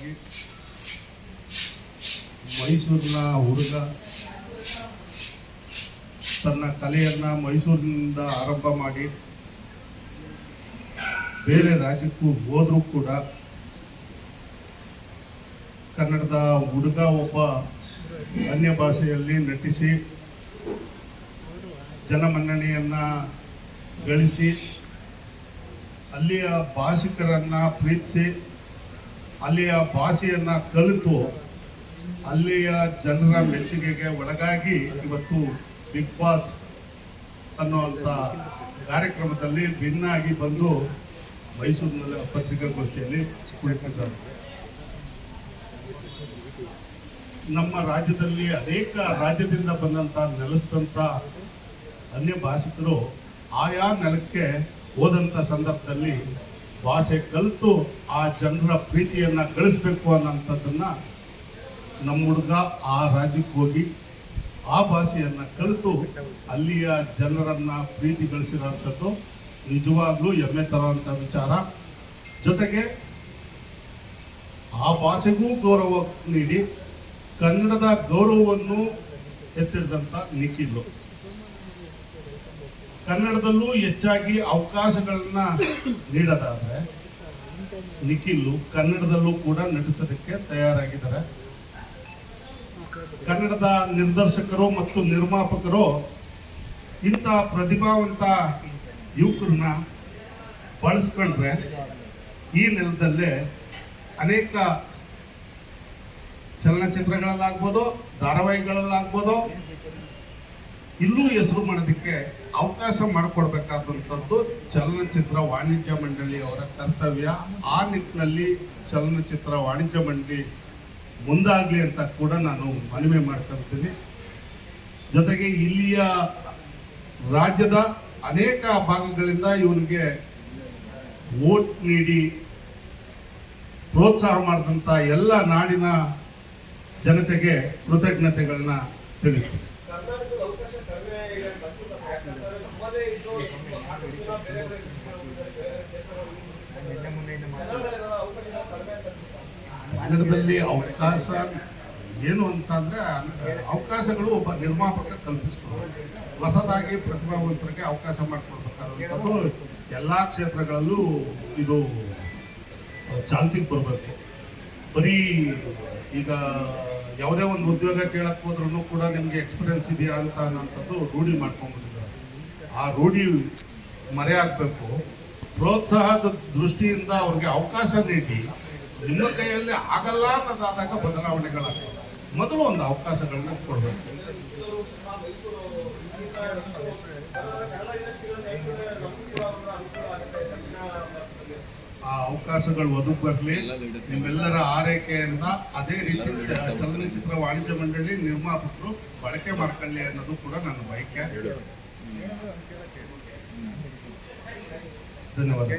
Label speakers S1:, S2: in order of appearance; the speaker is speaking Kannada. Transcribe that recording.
S1: ಸಲುವಾಗಿ ಮೈಸೂರಿನ ಹುಡುಗ ತನ್ನ ಕಲೆಯನ್ನು ಮೈಸೂರಿನಿಂದ ಆರಂಭ ಮಾಡಿ ಬೇರೆ ರಾಜ್ಯಕ್ಕೂ ಹೋದರೂ ಕೂಡ ಕನ್ನಡದ ಹುಡುಗ ಒಬ್ಬ ಅನ್ಯ ಭಾಷೆಯಲ್ಲಿ ನಟಿಸಿ ಜನಮನ್ನಣೆಯನ್ನು ಗಳಿಸಿ ಅಲ್ಲಿಯ ಭಾಷಿಕರನ್ನು ಪ್ರೀತಿಸಿ ಅಲ್ಲಿಯ ಭಾಷೆಯನ್ನು ಕಲಿತು ಅಲ್ಲಿಯ ಜನರ ಮೆಚ್ಚುಗೆಗೆ ಒಳಗಾಗಿ ಇವತ್ತು ಬಿಗ್ ಬಾಸ್ ಅನ್ನುವಂಥ ಕಾರ್ಯಕ್ರಮದಲ್ಲಿ ಭಿನ್ನಾಗಿ ಬಂದು ಮೈಸೂರಿನಲ್ಲಿ ಪತ್ರಿಕಾಗೋಷ್ಠಿಯಲ್ಲಿ ಕುಳಿತಿದ್ದಾರೆ. ನಮ್ಮ ರಾಜ್ಯದಲ್ಲಿ ಅನೇಕ ರಾಜ್ಯದಿಂದ ಬಂದಂಥ ನೆಲೆಸಿದಂಥ ಅನ್ಯ ಭಾಷಿಕರು ಆಯಾ ನೆಲಕ್ಕೆ ಹೋದಂಥ ಸಂದರ್ಭದಲ್ಲಿ ಭಾಷೆ ಕಲಿತು ಆ ಜನರ ಪ್ರೀತಿಯನ್ನು ಗಳಿಸ್ಬೇಕು ಅನ್ನೋಂಥದ್ದನ್ನು ನಮ್ಮ ಹುಡುಗ ಆ ರಾಜ್ಯಕ್ಕೆ ಹೋಗಿ ಆ ಭಾಷೆಯನ್ನು ಕಲಿತು ಅಲ್ಲಿಯ ಜನರನ್ನು ಪ್ರೀತಿ ಗಳಿಸಿರೋಂಥದ್ದು ನಿಜವಾಗ್ಲೂ ಹೆಮ್ಮೆ ತರುವಂಥ ವಿಚಾರ. ಜೊತೆಗೆ ಆ ಭಾಷೆಗೂ ಗೌರವ ನೀಡಿ ಕನ್ನಡದ ಗೌರವವನ್ನು ಎತ್ತಿಡಿದಂಥ ನಿಖಿಲ್, ಕನ್ನಡದಲ್ಲೂ ಹೆಚ್ಚಾಗಿ ಅವಕಾಶಗಳನ್ನ ನೀಡೋದಾದ್ರೆ ನಿಖಿಲ್ ಕನ್ನಡದಲ್ಲೂ ಕೂಡ ನಟಿಸೋದಕ್ಕೆ ತಯಾರಾಗಿದ್ದಾರೆ. ಕನ್ನಡದ ನಿರ್ದೇಶಕರು ಮತ್ತು ನಿರ್ಮಾಪಕರು ಇಂಥ ಪ್ರತಿಭಾವಂತ ಯುವಕರನ್ನ ಬಳಸ್ಕೊಂಡ್ರೆ ಈ ನೆಲದಲ್ಲೇ ಅನೇಕ ಚಲನಚಿತ್ರಗಳಲ್ಲಾಗ್ಬೋದು, ಧಾರಾವಾಹಿಗಳಲ್ಲಾಗ್ಬೋದು, ಇಲ್ಲೂ ಹೆಸರು ಮಾಡೋದಕ್ಕೆ ಅವಕಾಶ ಮಾಡಿಕೊಡ್ಬೇಕಾದಂಥದ್ದು ಚಲನಚಿತ್ರ ವಾಣಿಜ್ಯ ಮಂಡಳಿಯವರ ಕರ್ತವ್ಯ. ಆ ನಿಟ್ಟಿನಲ್ಲಿ ಚಲನಚಿತ್ರ ವಾಣಿಜ್ಯ ಮಂಡಳಿ ಮುಂದಾಗಲಿ ಅಂತ ಕೂಡ ನಾನು ಮನವಿ ಮಾಡ್ಕೊಳ್ತೀನಿ. ಜೊತೆಗೆ ಇಲ್ಲಿಯ ರಾಜ್ಯದ ಅನೇಕ ಭಾಗಗಳಿಂದ ಇವನಿಗೆ ವೋಟ್ ನೀಡಿ ಪ್ರೋತ್ಸಾಹ ಮಾಡಿದಂಥ ಎಲ್ಲ ನಾಡಿನ ಜನತೆಗೆ ಕೃತಜ್ಞತೆಗಳನ್ನ ತಿಳಿಸ್ತೀನಿ. ಕನ್ನಡದಲ್ಲಿ ಅವಕಾಶ ಏನು ಅಂತಂದ್ರೆ ಅವಕಾಶಗಳು ಒಬ್ಬ ನಿರ್ಮಾಪಕ ಕಲ್ಪಿಸ್ಕೊಳ್ಬೇಕು. ಹೊಸದಾಗಿ ಪ್ರತಿಭಾವಂತರಿಗೆ ಅವಕಾಶ ಮಾಡಿಕೊಡ್ಬೇಕಾದಂಥದ್ದು ಎಲ್ಲ ಕ್ಷೇತ್ರಗಳಲ್ಲೂ ಇದು ಚಾಲ್ತಿಗೆ ಬರಬೇಕು. ಬರೀ ಈಗ ಯಾವುದೇ ಒಂದು ಉದ್ಯೋಗ ಕೇಳಕ್ಕೆ ಹೋದ್ರೂ ಕೂಡ ನಿಮಗೆ ಎಕ್ಸ್ಪೀರಿಯನ್ಸ್ ಇದೆಯಾ ಅಂತ ಅನ್ನೋಂಥದ್ದು ರೂಢಿ ಮಾಡ್ಕೊಂಡ್ಬಿಟ್ಟಿದ್ದಾರೆ. ಆ ರೂಢಿ ಮರೆಯಾಗಬೇಕು. ಪ್ರೋತ್ಸಾಹದ ದೃಷ್ಟಿಯಿಂದ ಅವ್ರಿಗೆ ಅವಕಾಶ ನೀಡಿ ನಿಮ್ಮ ಕೈಯಲ್ಲಿ ಆಗಲ್ಲ ಅನ್ನೋದಾದಾಗ ಬದಲಾವಣೆಗಳಾಗ್ತವೆ. ಮೊದಲು ಒಂದು ಅವಕಾಶಗಳನ್ನ ಕೊಡಬೇಕು. ಆ ಅವಕಾಶಗಳು ಒದಗಿ ಬರಲಿ. ನಿಮ್ಮೆಲ್ಲರ ಆರೈಕೆಯಿಂದ ಅದೇ ರೀತಿ ಚಲನಚಿತ್ರ ವಾಣಿಜ್ಯ ಮಂಡಳಿ ನಿರ್ಮಾಪಕರು ಬಳಕೆ ಮಾಡ್ಕೊಳ್ಳಿ ಅನ್ನೋದು ಕೂಡ ನನ್ನ ಬಯಕೆ. ಧನ್ಯವಾದ.